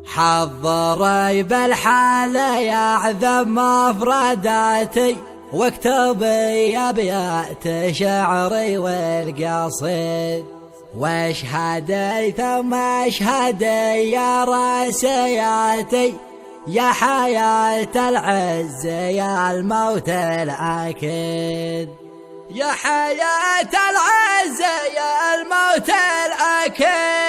حضري بالحالة يعذب مفرداتي، واكتبي أبيات شعري والقصيد، واشهدي ثم اشهدي يا راسياتي يا حياة العز يا الموت الأكيد، يا حياة العز يا الموت الأكيد.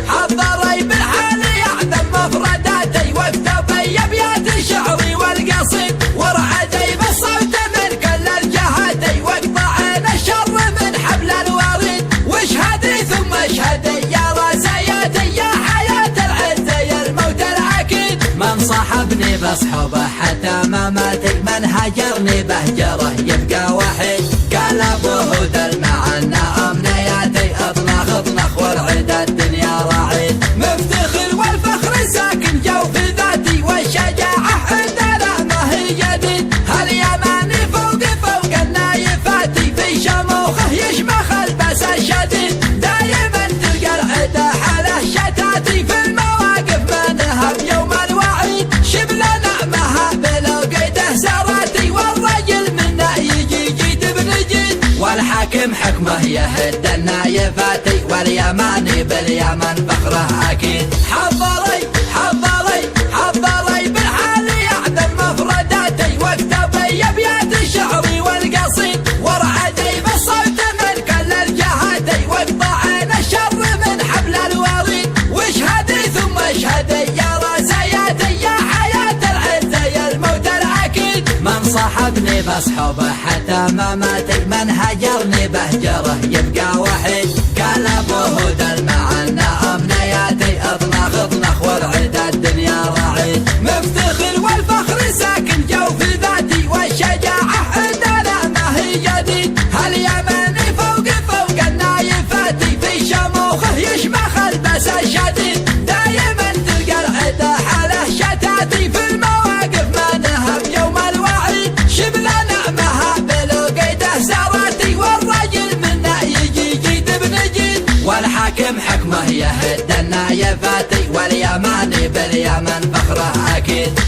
حضري بالحال يعذب مفرداتي، واكتبي أبيات شعري والقصيد، ورعدي بالصوت من كل الجهاتي، واقطعن الشر من حبل الوريد، واشهدي ثم اشهدي يا راسياتي يا حياة العز يا الموت الأكيد. من صاحبني بصحبه حتى مماتي، من هجرني بهجره يبقى وحيد، قال ابوه المعنى امنياتي، اطنخ والعيد الدنيا رعيد، مفتخر والفخر ساكن جوف ذاتي، والشجاعة عندنا ما هي جديد، هاليماني فوق النايفاتي، في شموخه يشمخ البس الشديد، دايما تلقى العدا حاله شتاتي، في المواقف منها بيوم الوعيد، شبل نعمها بلو قيده سراتي، والرجل منا يجي جيد بنجيد، والحاكم حكمه يهد النايفاتي، واليماني باليمن فخره اكيد. حضري بالحال يعذب مفرداتي، واكتبي ابيات شعري والقصيد، ورعدي بالصوت من كل الجهاتي، واقطعن الشر من حبل الوريد، واشهدي ثم اشهدي يا راسياتي يا حياة العز يا الموت الاكيد. من صاحبني بصحبه حتى مماتي، من هجرني بهجره يبقى وحيد، قال ابوه المعنى امنياتي، اطنخ والعيد الدنيا رعيد، مفتخر والفخر ساكن جوف ذاتي، والشجاعة عندنا ما هي جديد، هاليماني فوق النايفاتي، في شموخه يشمخ البس الشديد، دايما تلقى العدا حاله شتاتي، في المواقف منها بيوم الوعيد، شبل نعمها بلو قيده سراتي، والرجل منا يجي جيد بنجيد، والحاكم حكمه يهد النايفاتي، واليماني باليمن فخره اكيد.